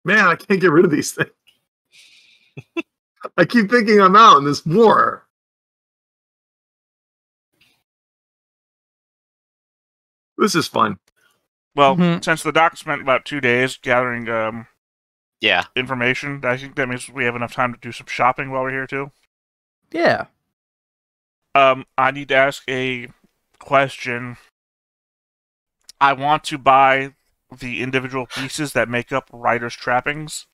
Man, I can't get rid of these things. I keep thinking I'm out in this war. This is fun. Well, since the doc spent about 2 days gathering Yeah. information, I think that means we have enough time to do some shopping while we're here, too. Yeah. I need to ask a question. I want to buy the individual pieces that make up Ryder's trappings.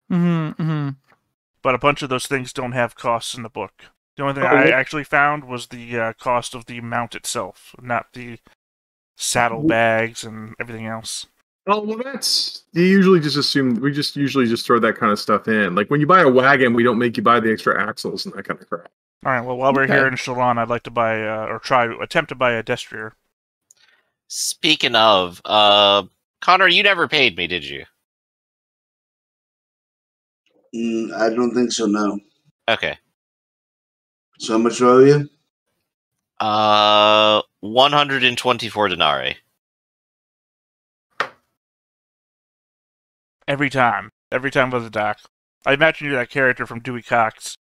But a bunch of those things don't have costs in the book. The only thing I actually found was the cost of the mount itself, not the saddlebags and everything else. Oh, well, that's... You usually just assume... We just usually just throw that kind of stuff in. Like, when you buy a wagon, we don't make you buy the extra axles and that kind of crap. Alright, well, while we're here in Shalon, I'd like to buy, attempt to buy a destrier. Speaking of, Connor, you never paid me, did you? I don't think so, no. Okay. So how much do I owe you? 124 denarii. Every time with the doc. I imagine you're that character from Dewey Cox.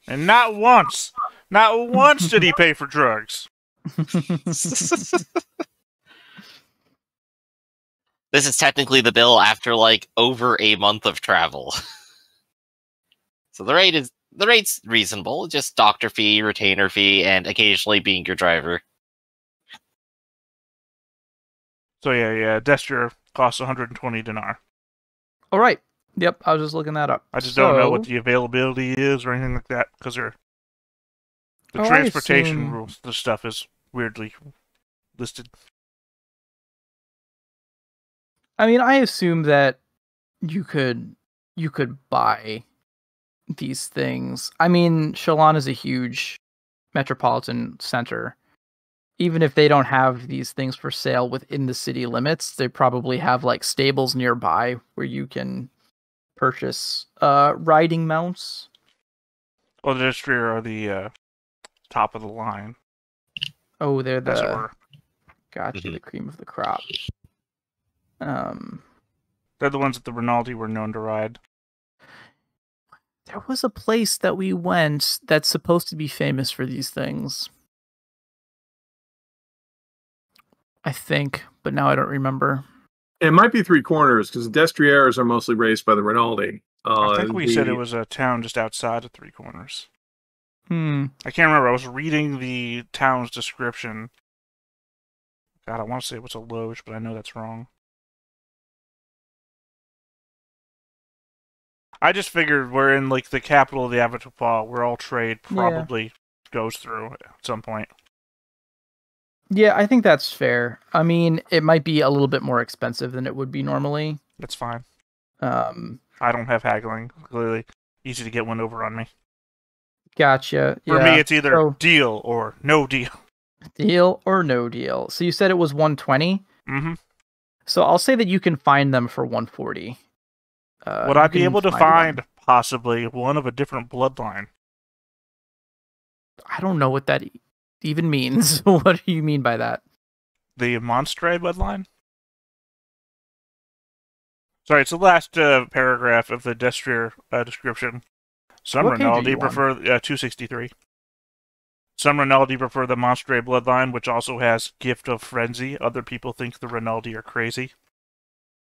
And not once did he pay for drugs. This is technically the bill after, like, over a month of travel. So the rate's reasonable. Just doctor fee, retainer fee, and occasionally being your driver. So yeah, destrier costs 120 dinar. All right. Yep, I was just looking that up. I just don't know what the availability is or anything like that, because the transportation rules, the stuff is weirdly listed. I mean, I assume that you could buy these things. I mean, Shalon is a huge metropolitan center. Even if they don't have these things for sale within the city limits, they probably have like stables nearby where you can purchase riding mounts. Well, the destrier are the top of the line. Oh, they're the the cream of the crop. They're the ones that the Rinaldi were known to ride. There was a place that we went that's supposed to be famous for these things. I think, but now I don't remember. It might be Three Corners, because the destriers are mostly raised by the Rinaldi. I think we said it was a town just outside of Three Corners. I can't remember. I was reading the town's description. God, I want to say it was a loge, but I know that's wrong. I just figured we're in like the capital of the Avatar, where all trade probably goes through at some point. Yeah, I think that's fair. I mean, it might be a little bit more expensive than it would be normally. That's fine. I don't have haggling. Clearly, easy to get one over on me. Gotcha. For me, it's either deal or no deal. Deal or no deal. So you said it was 120? Mm-hmm. So I'll say that you can find them for 140. Would I be able to find possibly one of a different bloodline? I don't know what that even means. What do you mean by that? The Monstre bloodline? Sorry, it's the last paragraph of the destrier description. Some Rinaldi prefer 263. Some Rinaldi prefer the Monstre bloodline, which also has Gift of Frenzy. Other people think the Rinaldi are crazy.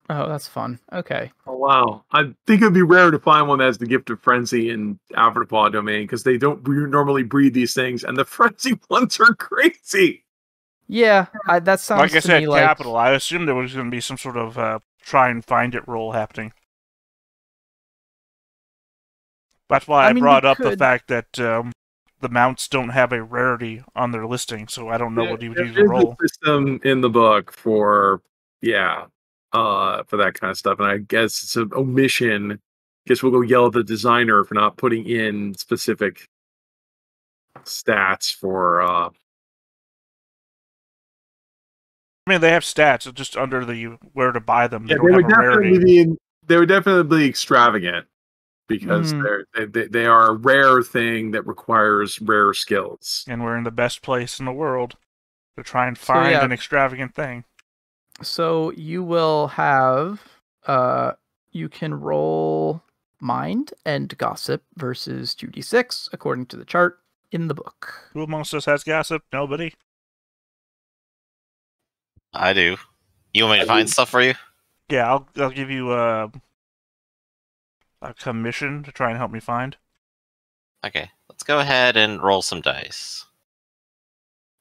Oh, that's fun. Okay. Oh, wow. I think it would be rare to find one that has the Gift of Frenzy in Avatar domain, because they don't normally breed these things, and the Frenzy ones are crazy. Yeah, that sounds like I said, like... capital. I assumed there was going to be some sort of try and find it roll happening. That's why I brought up the fact that the mounts don't have a rarity on their listing, so I don't know what you would use to roll. There's a system in the book for that kind of stuff, and I guess it's an omission. I guess we'll go yell at the designer for not putting in specific stats for... I mean, they have stats, it's just under the where to buy them. They would definitely be extravagant, because they are a rare thing that requires rare skills. And we're in the best place in the world to try and find an extravagant thing. So you will have you can roll mind and gossip versus 2d6 according to the chart in the book. Who amongst us has gossip? Nobody. I do. You want me to find stuff for you? Yeah, I'll give you a commission to try and help me find. Okay, let's go ahead and roll some dice.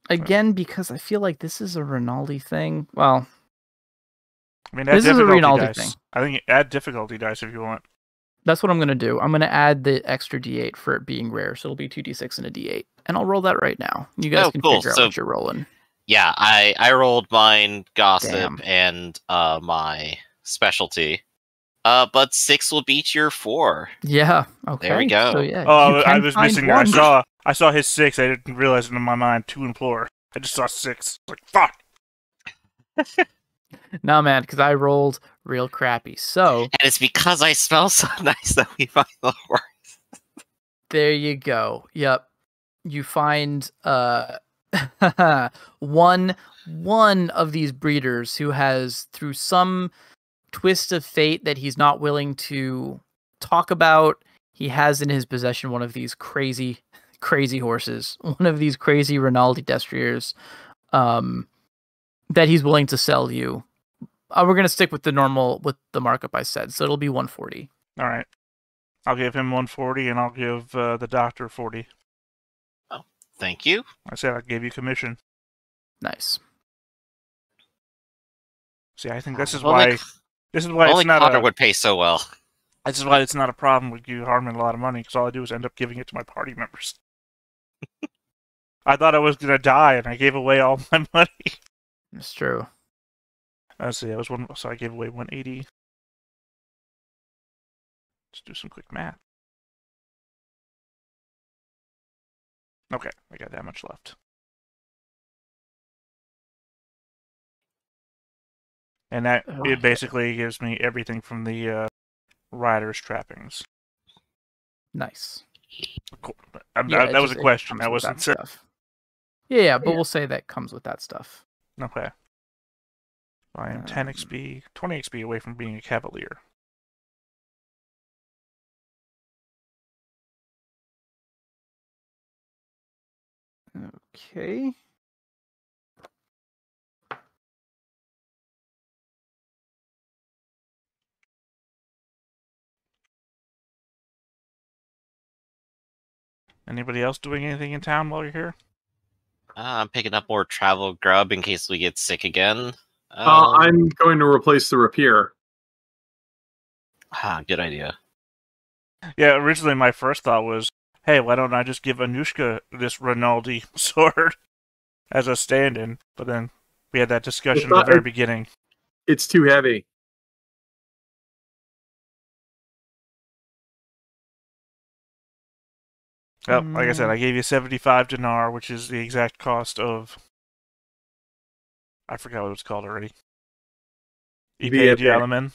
Again, because I feel like this is a Rinaldi thing. Well, I mean, this is a Rinaldi dice. thing. I think add difficulty dice if you want. That's what I'm going to do. I'm going to add the extra d8 for it being rare, so it'll be 2d6 and a d8. And I'll roll that right now. You guys can figure out what you're rolling. Yeah, I rolled mine, gossip, Damn. and my specialty. But 6 will beat your 4. Yeah, okay. There we go. So, yeah, Oh, I was missing one. that. I saw his 6. I didn't realize it in my mind. 2 and 4. I just saw 6. Like, fuck! No, man, because I rolled real crappy. So... And it's because I smell so nice that we find the worst. There you go. Yep. You find one of these breeders who has, through some twist of fate that he's not willing to talk about, he has in his possession one of these crazy horses, one of these crazy Rinaldi destriers, that he's willing to sell you. We're gonna stick with the markup I said, so it'll be 140. All right, I'll give him 140, and I'll give the doctor 40. Oh, thank you. I said I gave you commission. Nice. See, I think this is why it's only not Connor would pay so well. This is why it's not a problem with you harming a lot of money, because all I do is end up giving it to my party members. I thought I was gonna die, and I gave away all my money. It's true. Let's see, so I gave away 180. Let's do some quick math. Okay, I got that much left. And that it basically gives me everything from the rider's trappings. Nice. Cool. That was a question. That wasn't stuff. Yeah, but we'll say that comes with that stuff. Okay. I am 10 XP, 20 XP away from being a cavalier. Okay. Anybody else doing anything in town while you're here? I'm picking up more travel grub in case we get sick again. I'm going to replace the rapier. Good idea. Yeah, originally my first thought was, hey, why don't I just give Anushka this Rinaldi sword as a stand-in? But then we had that discussion at the very beginning. It's too heavy. Well, like I said, I gave you 75 dinar, which is the exact cost of... I forgot what it's called already. Dialamen. Is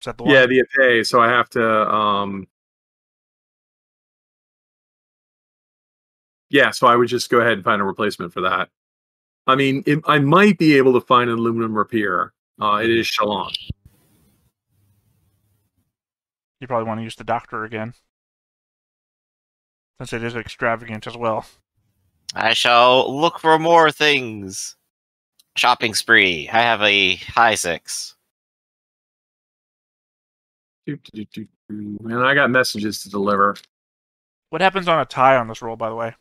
that the one? Yeah, the Epay, so I have to... Yeah, so I would just go ahead and find a replacement for that. I mean, I might be able to find an aluminum rapier. It is Shalon. You probably want to use the doctor again, since it is extravagant as well. I shall look for more things. Shopping spree. I have a high 6. And I got messages to deliver. What happens on a tie on this roll, by the way?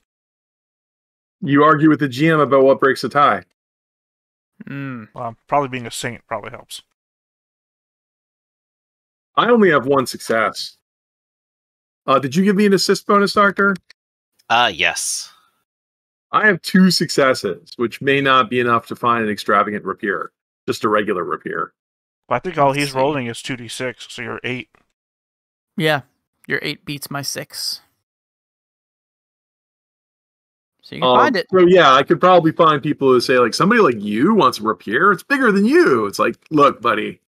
You argue with the GM about what breaks a tie. Well, probably being a saint probably helps. I only have one success. Did you give me an assist bonus, Doctor? Yes. I have 2 successes, which may not be enough to find an extravagant rapier. Just a regular rapier. Well, I think all he's rolling is 2d6, so you're 8. Yeah, your 8 beats my 6. So you can find it. So yeah, I could probably find people who say, like, somebody like you wants a rapier. It's bigger than you. It's like, look, buddy.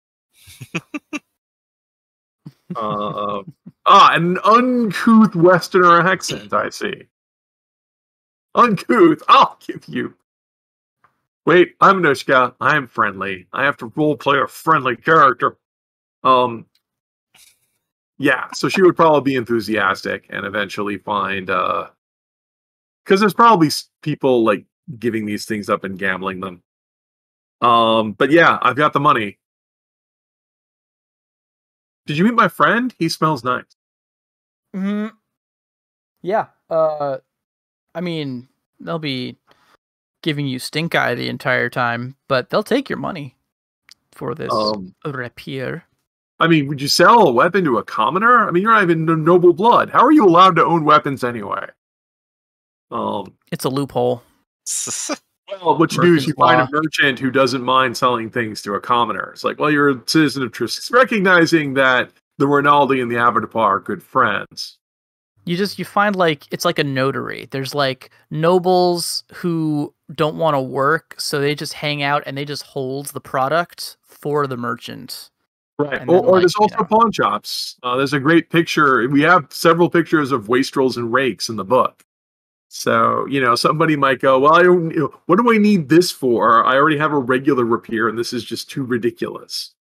An uncouth Westerner accent, I see. Uncouth, I'll give you. Wait, I'm Anushka. I'm friendly. I have to roleplay a friendly character. Yeah, so she would probably be enthusiastic and eventually find because there's probably people like giving these things up and gambling them. But yeah, I've got the money. Did you meet my friend? He smells nice. Mm-hmm. Yeah. I mean, they'll be giving you stink eye the entire time, but they'll take your money for this rapier. I mean, would you sell a weapon to a commoner? I mean, you're not even noble blood. How are you allowed to own weapons anyway? It's a loophole. Well, what you do is you find a merchant who doesn't mind selling things to a commoner. It's like, well, you're a citizen of Triskellion, recognizing that the Rinaldi and the Avatar are good friends. You find like it's like a notary. There's like nobles who don't want to work, so they just hang out and they just hold the product for the merchant. Right. Or there's also pawn shops. There's a great picture. We have several pictures of wastrels and rakes in the book. So, somebody might go, well, what do I need this for? I already have a regular rapier and this is just too ridiculous.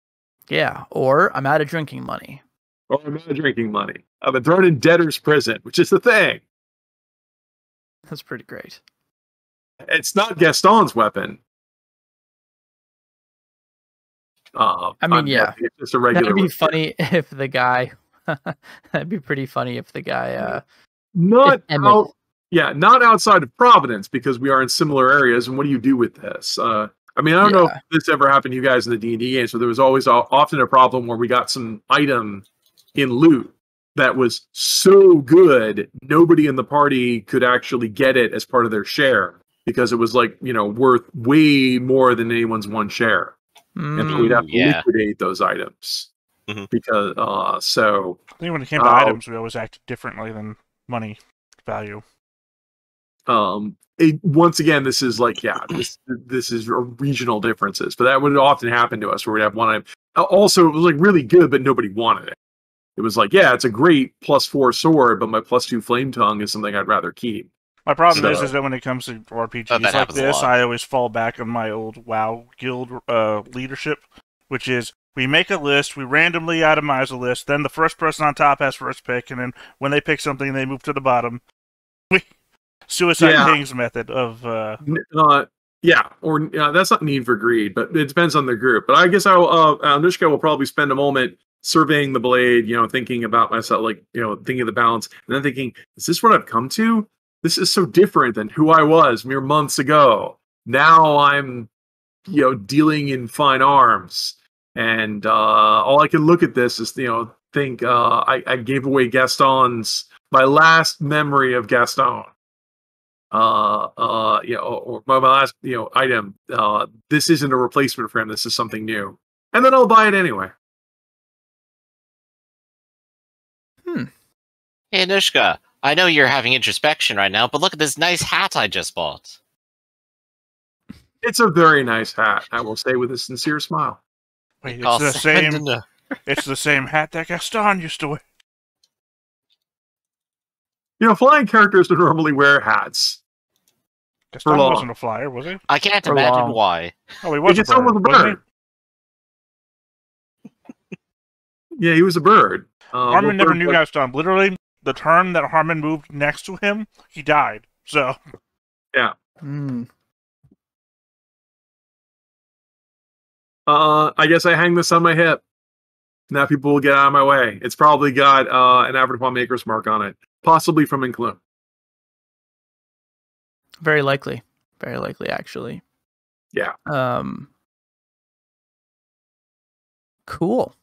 Yeah. Or I'm out of drinking money. Or I'm out of drinking money. I've been thrown in debtor's prison, which is the thing. That's pretty great. It's not Gaston's weapon. I mean, yeah. It's just a regular. That'd be funny if the guy. That'd be pretty funny if the guy. Not outside of Providence, because we are in similar areas. And what do you do with this? I don't know if this ever happened to you guys in the D&D games, but there was always often a problem where we got some item in loot that was so good, nobody in the party could actually get it as part of their share because it was worth way more than anyone's one share. And so we'd have to liquidate those items. Mm-hmm. Because, I think when it came to items, we always acted differently than money value. Once again, this is this is regional differences, but that would often happen to us where we'd have one item. Also, it was really good, but nobody wanted it. It was it's a great +4 sword, but my +2 flame tongue is something I'd rather keep. My problem is that when it comes to RPGs like this, I always fall back on my old WoW guild leadership, which is we make a list, we randomly itemize a list, then the first person on top has first pick, and then when they pick something, they move to the bottom. Suicide King's method of... that's not Need for Greed, but it depends on the group. But I guess Anushka will probably spend a moment surveying the blade, thinking about myself, thinking of the balance, and then thinking, is this what I've come to? This is so different than who I was mere months ago. Now I'm, dealing in fine arms. And all I can look at this is, think I gave away my last memory of Gaston. Or my last, item. This isn't a replacement for him. This is something new. And then I'll buy it anyway. Hey, Anushka, I know you're having introspection right now, but look at this nice hat I just bought. It's a very nice hat, I will say with a sincere smile. Wait, it's the same hat that Gaston used to wear. Flying characters don't normally wear hats. Gaston wasn't a flyer, was he? I can't imagine why. Oh, he was a bird. Wasn't he? Yeah, he was a bird. Harmon never knew Gaston. Literally, the turn that Harmon moved next to him, he died. So, yeah. I guess I hang this on my hip. Now people will get out of my way. It's probably got an Avatar maker's mark on it, possibly from Inclume. Very likely, actually. Yeah. Cool.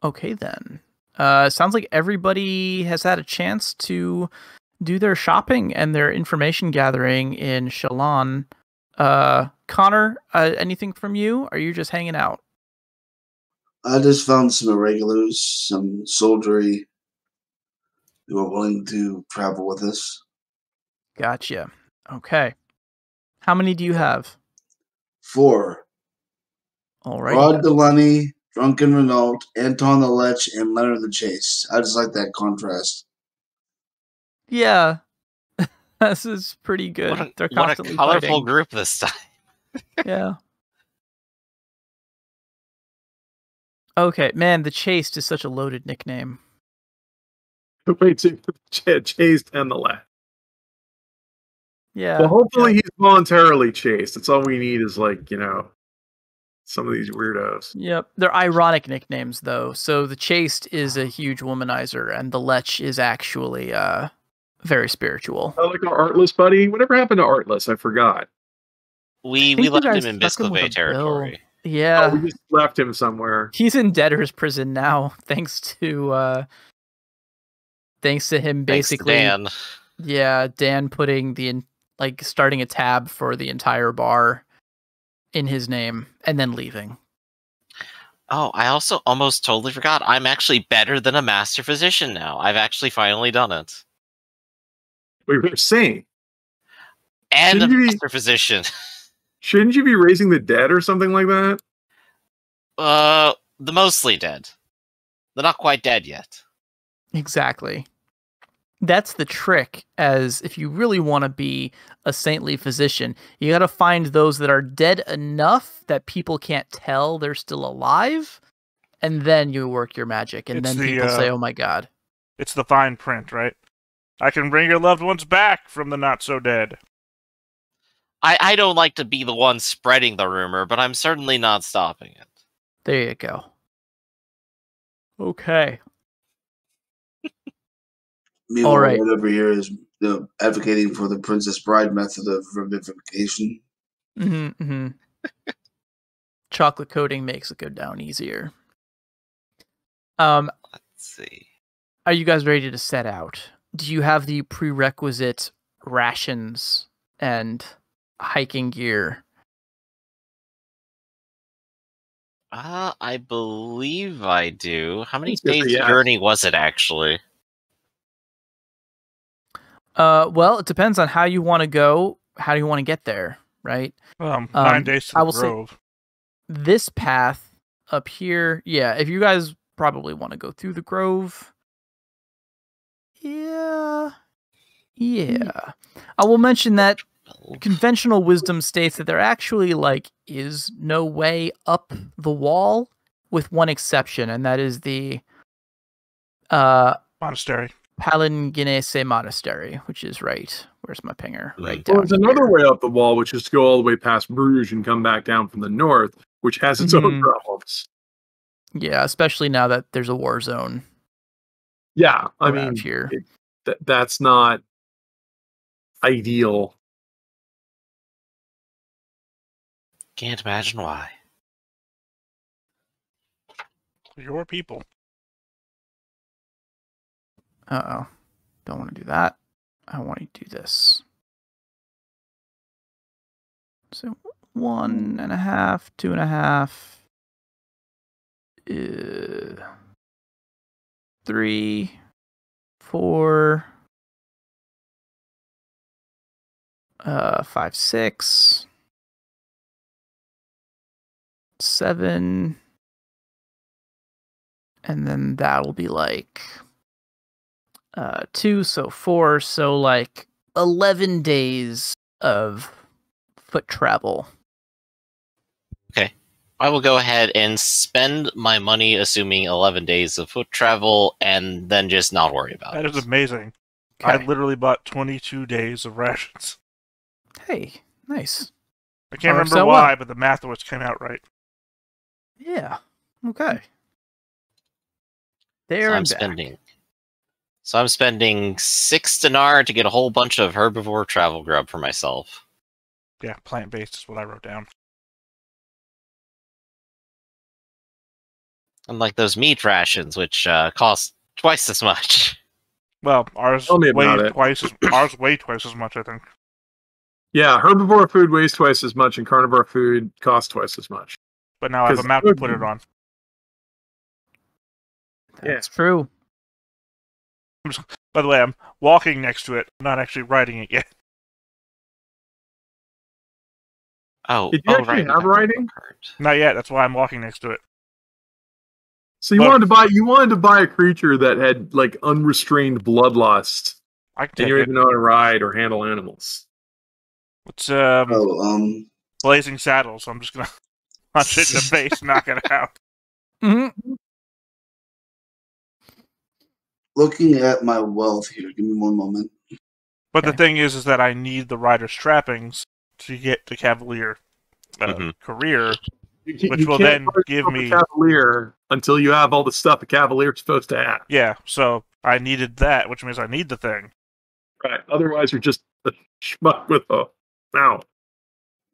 Okay, then. Sounds like everybody has had a chance to do their shopping and their information gathering in Shalon. Connor, anything from you? Are you just hanging out? I just found some irregulars, some soldiery who are willing to travel with us. Gotcha. Okay. How many do you have? 4. All right. Rod Delaney, Drunken Renault, Anton the Lech, and Leonard the Chase. I just like that contrast. Yeah. This is pretty good. What a colorful group this time. Yeah. Okay, man, the Chaste is such a loaded nickname. Wait, chased and the left. Yeah. Well, hopefully he's voluntarily chased. That's all we need is like, some of these weirdos. Yep. They're ironic nicknames though. So the Chaste is a huge womanizer and the Lech is actually very spiritual. Oh, like our Artless buddy. Whatever happened to Artless? I forgot. We left him in Bisclave territory. Yeah. Oh, we just left him somewhere. He's in debtor's prison now, thanks to him basically. Thanks, Dan. Yeah, Dan putting starting a tab for the entire bar in his name and then leaving. Oh, I also almost totally forgot. I'm actually better than a master physician now. I've actually finally done it. We were saying. And a master physician. Shouldn't you be raising the dead or something like that? The mostly dead. They're not quite dead yet. Exactly. That's the trick, as if you really want to be a saintly physician, you got to find those that are dead enough that people can't tell they're still alive, and then you work your magic, and then people say, oh my god. It's the fine print, right? I can bring your loved ones back from the not-so-dead. I don't like to be the one spreading the rumor, but I'm certainly not stopping it. There you go. Okay. Meanwhile, all right. Right over here is advocating for the Princess Bride method of revivification. Mm-hmm. Chocolate coating makes it go down easier. Let's see. Are you guys ready to set out? Do you have the prerequisite rations and hiking gear? I believe I do. How many days journey was it actually? Well, it depends on how you want to go. How do you want to get there, right? 9 days to the Grove. Say this path up here, yeah, if you guys probably want to go through the Grove, yeah. I will mention that conventional wisdom states that there actually is no way up the wall, with one exception, and that is the monastery. Palinginese Monastery, which is right. Where's my pinger? Right down. Well, there's another way up the wall, which is to go all the way past Bruges and come back down from the north, which has its own problems. Yeah, especially now that there's a war zone. Yeah, I mean, here. That's not ideal. Can't imagine why. Your people. Uh-oh. Don't want to do that. I want to do this. So 1.5, 2.5, 3, 4, 5, 6, 7, and then that'll be 2, so 4, so 11 days of foot travel. Okay. I will go ahead and spend my money assuming 11 days of foot travel and then just not worry about it. That is amazing. Okay. I literally bought 22 days of rations. Hey, nice. I can't remember why, but the math always came out right. Yeah. Okay. There I'm spending. So I'm spending 6 dinar to get a whole bunch of herbivore travel grub for myself. Yeah, plant-based is what I wrote down. Unlike those meat rations, which cost twice as much. Well, ours weigh twice as much, I think. Yeah, herbivore food weighs twice as much, and carnivore food costs twice as much. But now I have a map to put it on. That's true. By the way, I'm walking next to it. I'm not actually riding it yet. Oh, did you actually have riding? Not yet. That's why I'm walking next to it. So you wanted to buy a creature that had unrestrained bloodlust, and you don't even know how to ride or handle animals. It's blazing saddle, so I'm just gonna punch it in the face, knock it out. Mm-hmm. Looking at my wealth here. Give me one moment. But Okay. the thing is that I need the rider's trappings to get the Cavalier career, which will then give me Cavalier until you have all the stuff a Cavalier is supposed to have. Yeah, so I needed that, which means I need the thing. Right. Otherwise, you're just a schmuck with a mouth.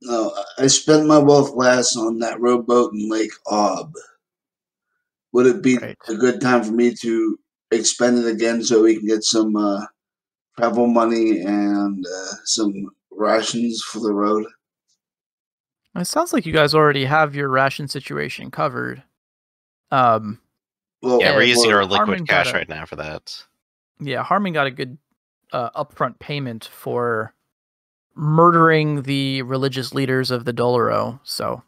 No, I spent my wealth last on that rowboat in Lake Ob. Would it be a good time for me to expend it again so we can get some travel money and some rations for the road? It sounds like you guys already have your ration situation covered. Well, yeah, we're using our liquid cash right now for that. Yeah, Harmon got a good upfront payment for murdering the religious leaders of the Doloro, so.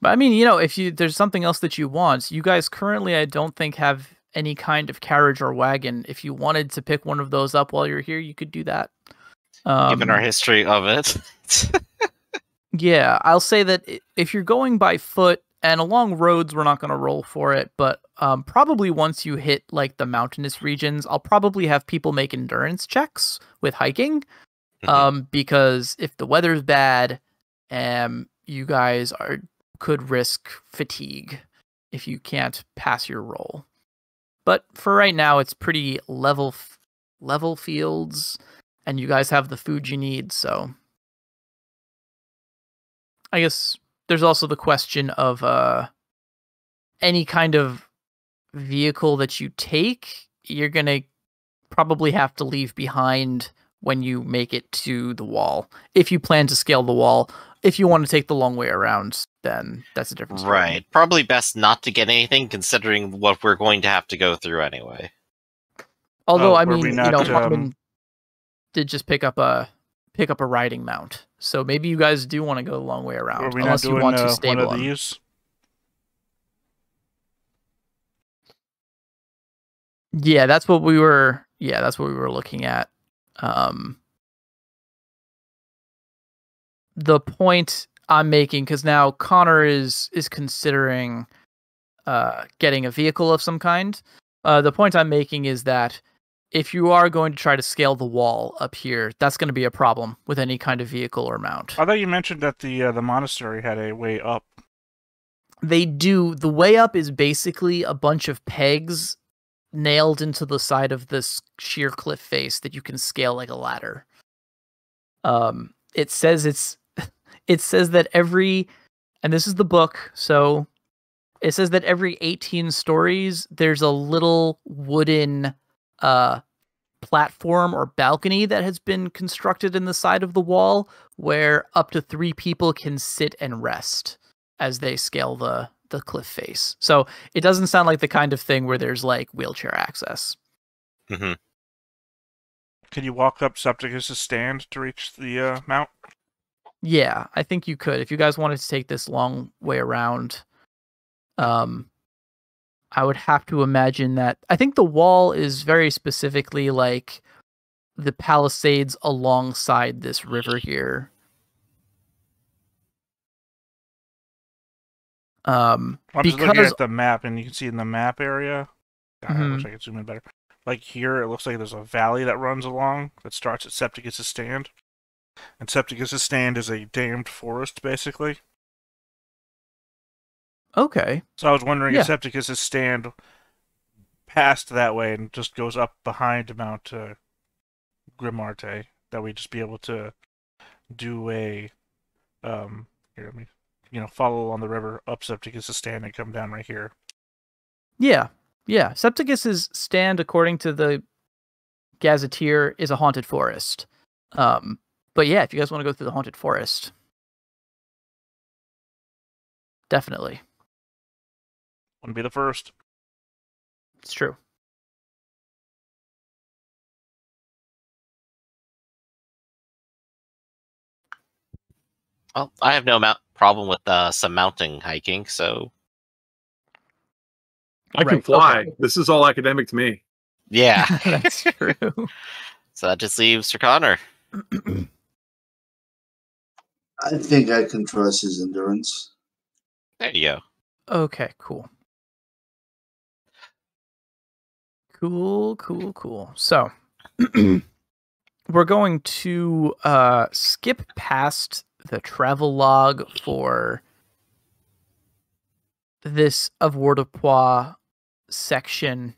But I mean, if there's something else that you want, you guys currently, I don't think, have any kind of carriage or wagon. If you wanted to pick one of those up while you're here, you could do that. Given our history of it. Yeah, I'll say that if you're going by foot and along roads, we're not going to roll for it. But probably once you hit like the mountainous regions, I'll probably have people make endurance checks with hiking. Because if the weather's bad, you guys could risk fatigue if you can't pass your roll. But for right now, it's pretty level fields, and you guys have the food you need, so I guess there's also the question of any kind of vehicle that you take, you're going to probably have to leave behind when you make it to the wall. If you plan to scale the wall, if you want to take the long way around, then that's a different story. Right. Probably best not to get anything, considering what we're going to have to go through anyway. Although, I mean, Harmon did just pick up a riding mount, so maybe you guys do want to go the long way around, unless you want to stable one of these? Yeah, that's what we were. Yeah, that's what we were looking at. The point I'm making, because now Connor is considering getting a vehicle of some kind. The point I'm making is that if you are going to try to scale the wall up here, that's going to be a problem with any kind of vehicle or mount. I thought you mentioned that the monastery had a way up. They do. The way up is basically a bunch of pegs nailed into the side of this sheer cliff face that you can scale like a ladder. It says that every, and this is the book, so it says that every 18 stories there's a little wooden platform or balcony that has been constructed in the side of the wall where up to 3 people can sit and rest as they scale the cliff face. So it doesn't sound like the kind of thing where there's like wheelchair access. Mm-hmm. Can you walk up Septicus's stand to reach the mount? Yeah, I think you could. If you guys wanted to take this long way around, I would have to imagine that. I think the wall is very specifically like the palisades alongside this river here. I'm just looking at the map, and you can see in the map area. God, I wish I could zoom in better. Like here, it looks like there's a valley that runs along that starts at Septicus's stand. And Septicus's stand is a damned forest, basically. Okay. So I was wondering if Septicus's stand passed that way and just goes up behind Mount Grimarte, that we'd just be able to do a here, let me follow along the river up Septicus's stand and come down right here. Yeah. Septicus's stand, according to the Gazetteer, is a haunted forest. But yeah, if you guys want to go through the haunted forest, definitely. Wouldn't be the first. It's true. Well, I have no problem with some mountain hiking, so I can fly. Okay. This is all academic to me. Yeah, that's true. So that just leaves Sir Connor. I think I can trust his endurance. There you go. Okay, cool. Cool. So, we're going to skip past the travel log for this avoirdupois section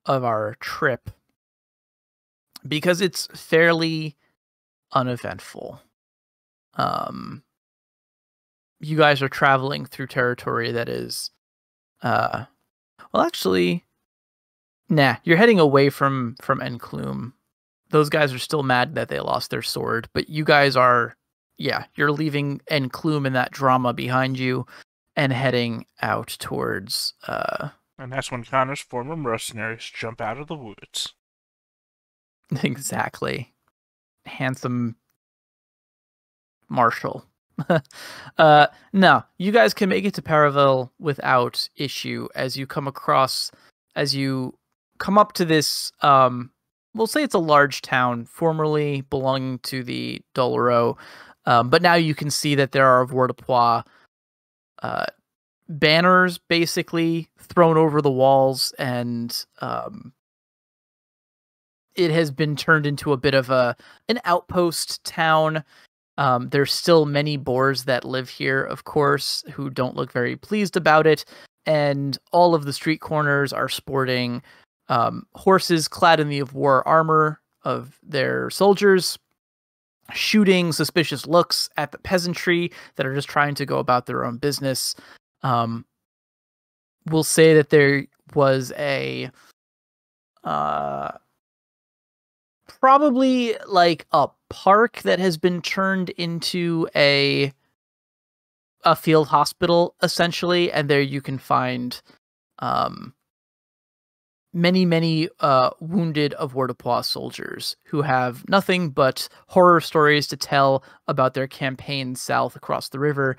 of our trip because it's fairly uneventful. You guys are traveling through territory that is, well, actually, nah, you're heading away from Enclume. Those guys are still mad that they lost their sword, but you guys are, yeah, you're leaving Enclume and that drama behind you and heading out towards, And that's when Connor's former mercenaries jump out of the woods. Exactly. Handsome Marshall. No, you guys can make it to Paravel without issue as you come up to this, we'll say it's a large town formerly belonging to the Doloro, but now you can see that there are avoirdupois banners basically thrown over the walls, and it has been turned into a bit of an outpost town. There's still many boars that live here, of course, who don't look very pleased about it, and all of the street corners are sporting horses clad in the war armor of their soldiers, shooting suspicious looks at the peasantry that are just trying to go about their own business. We'll say that there was a probably like a park that has been turned into a field hospital, essentially, and there you can find many wounded avoirdupois soldiers who have nothing but horror stories to tell about their campaign south across the river,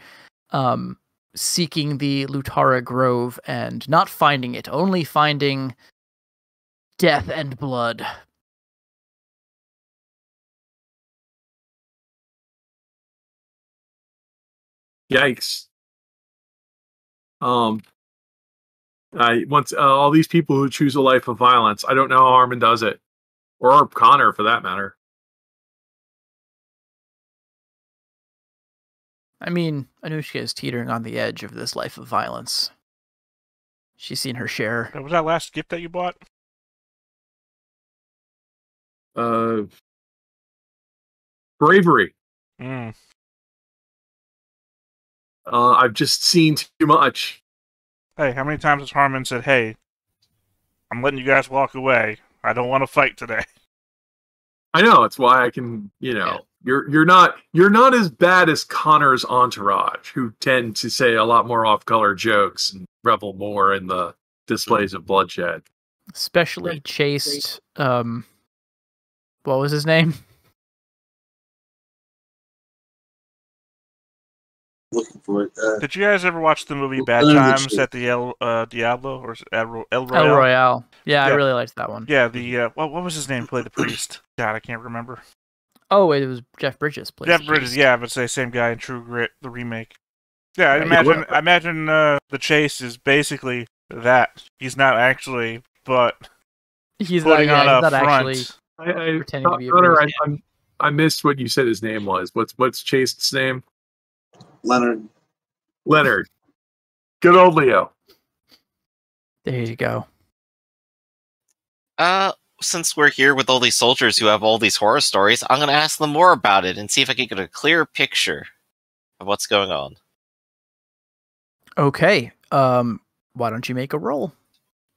seeking the Lutara Grove and not finding it, only finding death and blood. Yikes. Once all these people who choose a life of violence, I don't know how Armin does it, or Connor for that matter. I mean, Anushka is teetering on the edge of this life of violence. She's seen her share. Was that last gift that you bought? Bravery. Mm. I've just seen too much. Hey, how many times has Harmon said, "Hey, I'm letting you guys walk away. I don't want to fight today." I know, it's why I can, you're not as bad as Connor's entourage, who tend to say a lot more off-color jokes and revel more in the displays of bloodshed. Especially chased, what was his name? Looking for it. Did you guys ever watch the movie Bad Times at the Diablo or El Royale? El Royale. Yeah, I really liked that one. Yeah, the what was his name? Played the priest. God, I can't remember. Oh, it was Jeff Bridges. Jeff Bridges, yeah, I would say same guy in True Grit, the remake. Yeah, I imagine the chase is basically that. He's not actually, but he's putting on a front. Actually pretending to be a priest. I missed what you said his name was. What's Chase's name? Leonard. Good old Leo. There you go. Since we're here with all these soldiers who have all these horror stories, I'm going to ask them more about it and see if I can get a clear picture of what's going on. Okay. Why don't you make a roll?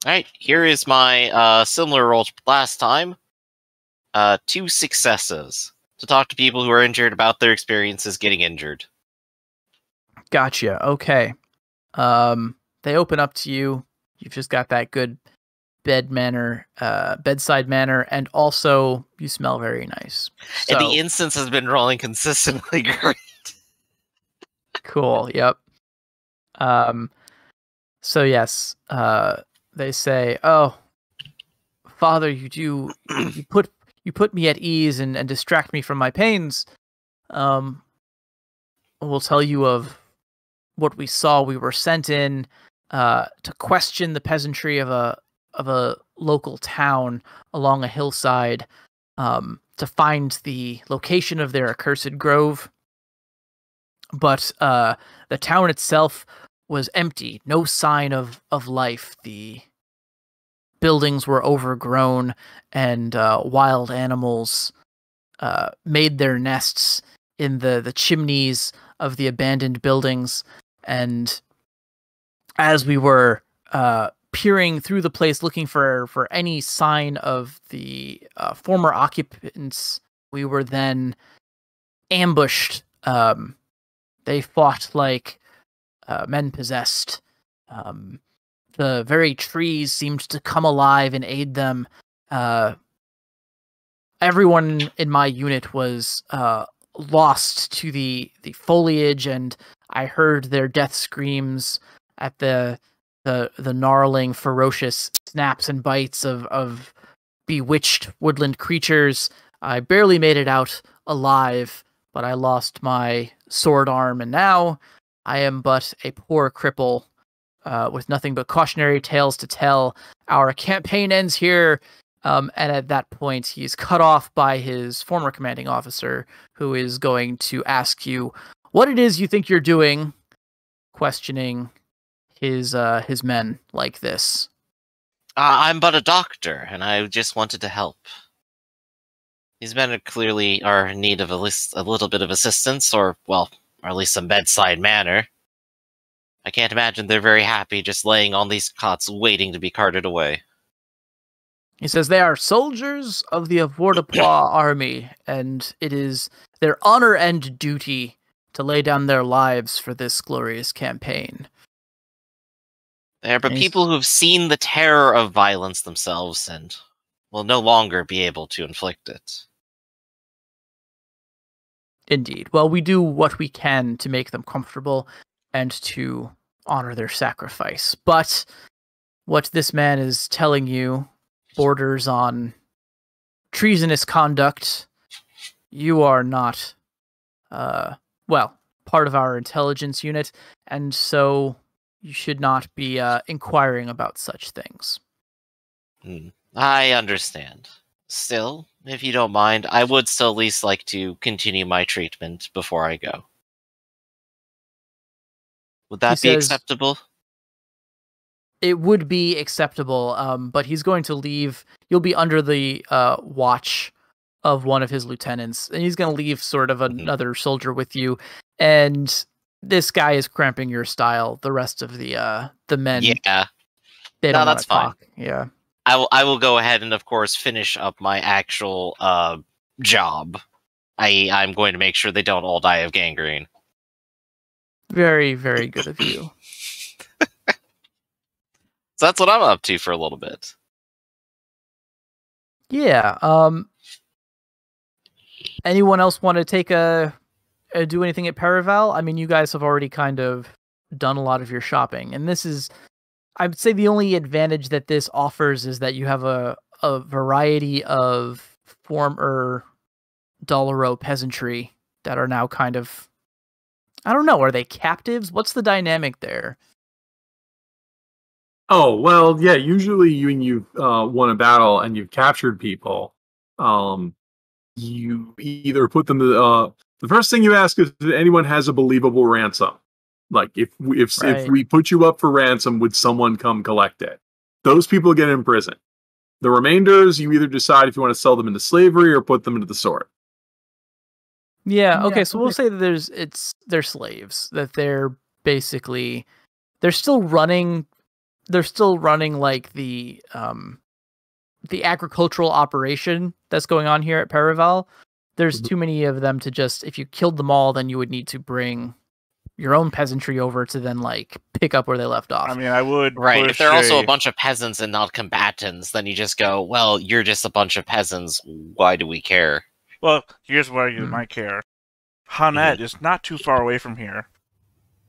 All right, here is my similar roll to last time. 2 successes to talk to people who are injured about their experiences getting injured. Gotcha. Okay. They open up to you. You've just got that good bedside manner, and also you smell very nice. And the incense has been rolling consistently great. Cool. Yep. So yes, they say, "Oh, Father, you put me at ease and distract me from my pains. will tell you of what we saw. We were sent in to question the peasantry of a local town along a hillside to find the location of their accursed grove. But the town itself was empty, no sign of life. The buildings were overgrown, and wild animals made their nests in the chimneys of the abandoned buildings. And as we were peering through the place, looking for any sign of the former occupants, we were then ambushed. They fought like men possessed. The very trees seemed to come alive and aid them. Everyone in my unit was lost to the foliage, and I heard their death screams at the gnarling, ferocious snaps and bites of bewitched woodland creatures. I barely made it out alive, but I lost my sword arm, and now I am but a poor cripple with nothing but cautionary tales to tell. Our campaign ends here. And at that point, he's cut off by his former commanding officer, who is going to ask you what it is you think you're doing, questioning his men like this. I'm but a doctor, and I just wanted to help. These men clearly are in need of a little bit of assistance, or at least some bedside manner. I can't imagine they're very happy just laying on these cots waiting to be carted away. He says they are soldiers of the Avoirdupois army, and it is their honor and duty to lay down their lives for this glorious campaign. They are but people who have seen the terror of violence themselves and will no longer be able to inflict it. Indeed. Well, we do what we can to make them comfortable and to honor their sacrifice. But what this man is telling you borders on treasonous conduct. You are not, part of our intelligence unit, and so you should not be inquiring about such things. I understand. Still, if you don't mind, I would still at least like to continue my treatment before I go. Would that be acceptable? It would be acceptable, but he's going to leave. You'll be under the watch of one of his lieutenants, and he's going to leave sort of another soldier with you. And this guy is cramping your style. The rest of the men, they don't that's fine. Talk. Yeah, I will go ahead and, of course, finish up my actual job. I'm going to make sure they don't all die of gangrene. Very, very good of you. So that's what I'm up to for a little bit. Yeah. Anyone else want to take do anything at Paraval? I mean, you guys have already kind of done a lot of your shopping, and this is, I would say, the only advantage that this offers is that you have a variety of former Dollaro peasantry that are now kind of, I don't know, are they captives? What's the dynamic there? Oh, well, yeah, usually when you've won a battle and you've captured people, you either put them to the first thing you ask is if anyone has a believable ransom. Like, if we put you up for ransom, would someone come collect it? Those people get in prison. The remainders, you either decide if you want to sell them into slavery or put them into the sword. Yeah, okay, so we'll say that they're slaves, that they're basically, they're still running like the agricultural operation that's going on here at Paraval. There's too many of them to just, if you killed them all, then you would need to bring your own peasantry over to then like pick up where they left off. I mean, I would. Right. If they're also a bunch of peasants and not combatants, then you just go, well, you're just a bunch of peasants. Why do we care? Well, here's why you might care. Hanet is not too far away from here.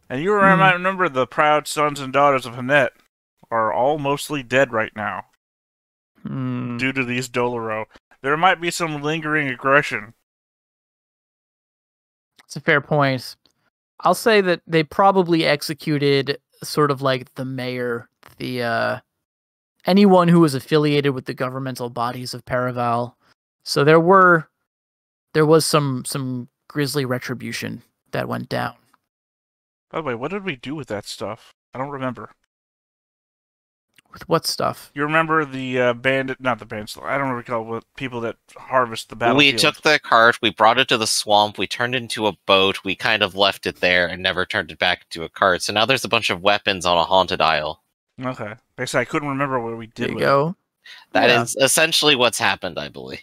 And you might remember the proud sons and daughters of Hanet are all mostly dead right now. Due to these Dolaro. There might be some lingering aggression. It's a fair point. I'll say that they probably executed sort of like the mayor, the anyone who was affiliated with the governmental bodies of Paraval. So there was some grisly retribution that went down. By the way, what did we do with that stuff? I don't remember. With what stuff? You remember the bandit, not the bandits, I don't recall what people that harvest the battlefield. We took the cart, we brought it to the swamp, we turned it into a boat, we kind of left it there and never turned it back into a cart. So now there's a bunch of weapons on a haunted isle. Okay. Basically, I couldn't remember what we did There you with go. it. That is essentially what's happened, I believe.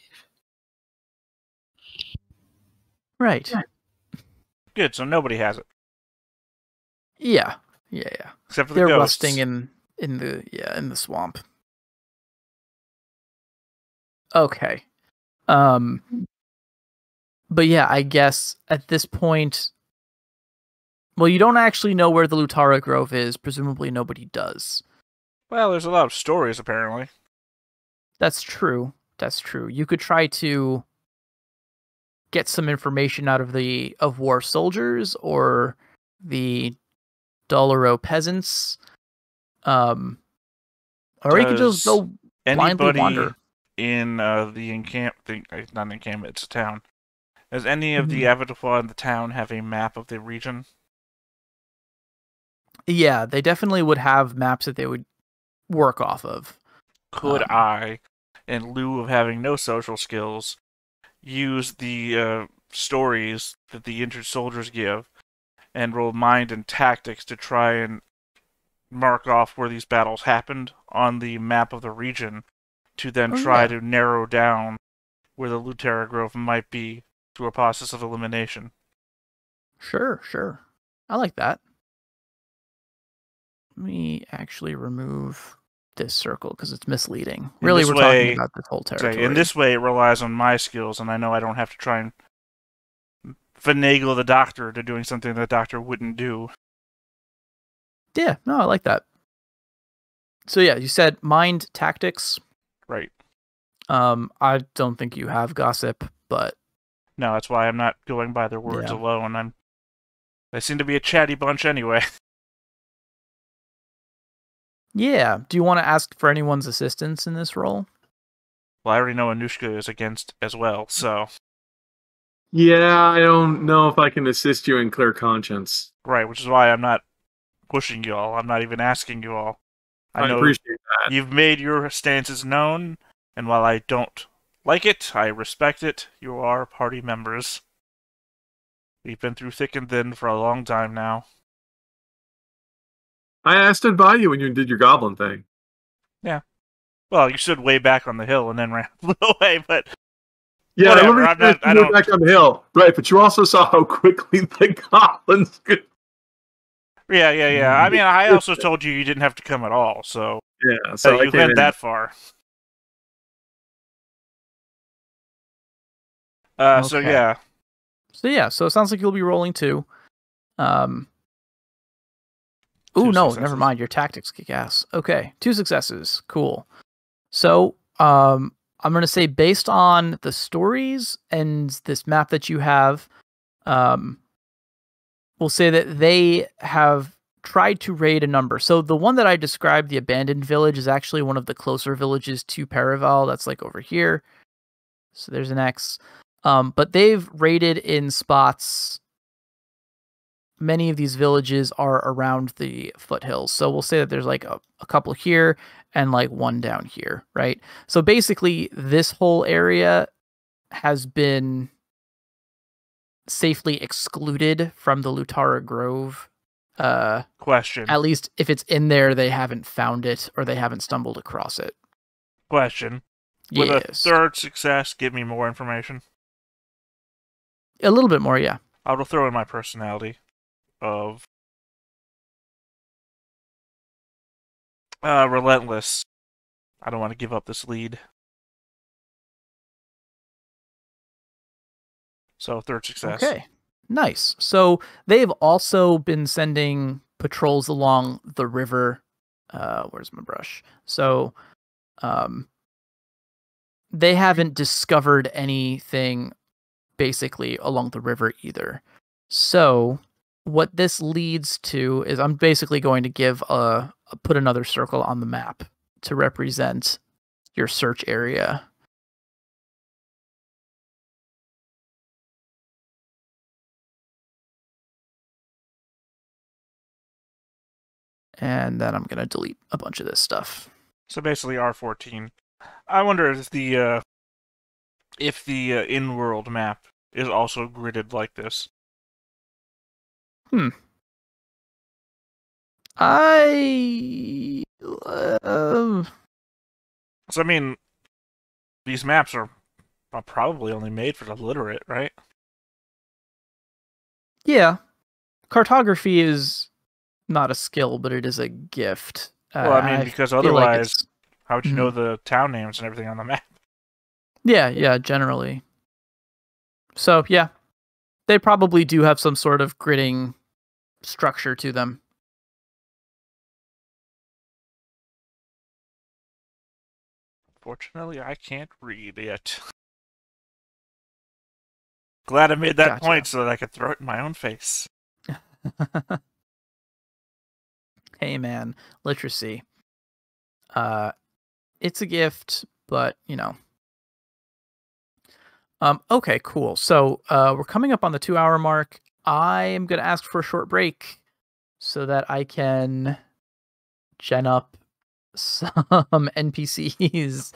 Right. Good, so nobody has it. Yeah. Except for the They're ghosts. rusting in the swamp. Okay. But yeah, I guess at this point, well, you don't actually know where the Lutara Grove is. Presumably nobody does. Well, there's a lot of stories, apparently. That's true. You could try to get some information out of war soldiers or the Doloro peasants. Or you could just go blindly wander. In the not encampment, it's a town. Does any of the abattoirs in the town have a map of the region? Yeah, they definitely would have maps that they would work off of. Could I, in lieu of having no social skills, use the stories that the injured soldiers give and roll mind and tactics to try and mark off where these battles happened on the map of the region to then try to narrow down where the Lutara Grove might be through a process of elimination? Sure. I like that. Let me actually remove this circle because it's misleading. Really, we're talking about this whole territory. In this way, it relies on my skills, and I know I don't have to try and finagle the doctor to doing something the doctor wouldn't do. Yeah, no, I like that. So yeah, you said mind tactics. Right. I don't think you have gossip, but no, that's why I'm not going by their words alone. They seem to be a chatty bunch anyway. Yeah. Do you want to ask for anyone's assistance in this role? Well, I already know Anushka is against as well, so. Yeah, I don't know if I can assist you in clear conscience. Right, which is why I'm not pushing you all. I'm not even asking you all. I appreciate that. You've made your stances known, and while I don't like it, I respect it. You are party members. We've been through thick and thin for a long time now. I stood by you when you did your goblin thing. Yeah. Well, you stood way back on the hill and then ran away, but yeah, whatever. I don't back on the hill, right? But you also saw how quickly the goblins could. Yeah. I mean, I also told you didn't have to come at all, so yeah, so you went that far. Okay. So yeah. So it sounds like you'll be rolling too. Two no, successes. never mind. Your tactics kick ass. Okay, 2 successes. Cool. So, I'm going to say based on the stories and this map that you have, we'll say that they have tried to raid a number. So the one that I described, the abandoned village, is actually one of the closer villages to Paraval. That's like over here. So there's an X. But they've raided in spots. Many of these villages are around the foothills. So we'll say that there's like a couple here and like one down here, right? So basically this whole area has been safely excluded from the Lutara Grove. Question. At least if it's in there, they haven't found it or they haven't stumbled across it. Question. With a third success, give me more information. A little bit more, yeah. I will throw in my personality of relentless. I don't want to give up this lead. So, third success. Okay, nice. So they've also been sending patrols along the river. Where's my brush? So they haven't discovered anything basically along the river either. So what this leads to is I'm basically going to give put another circle on the map to represent your search area. And then I'm going to delete a bunch of this stuff. So basically R14. I wonder if the in-world map is also gridded like this. So, I mean, these maps are probably only made for the literate, right? Yeah. Cartography is not a skill, but it is a gift. Well, I mean, because otherwise, how would you know the town names and everything on the map? Yeah, generally. So, yeah. They probably do have some sort of gridding structure to them. Fortunately, I can't read yet. Glad I made that point so that I could throw it in my own face. Hey, man. Literacy. It's a gift, but, you know. Okay, cool. So we're coming up on the 2-hour mark. I am going to ask for a short break so that I can gen up some NPCs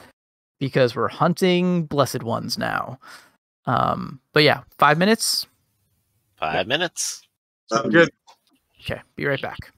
because we're hunting blessed ones now. But yeah, 5 minutes. 5 minutes. Good. Okay, be right back.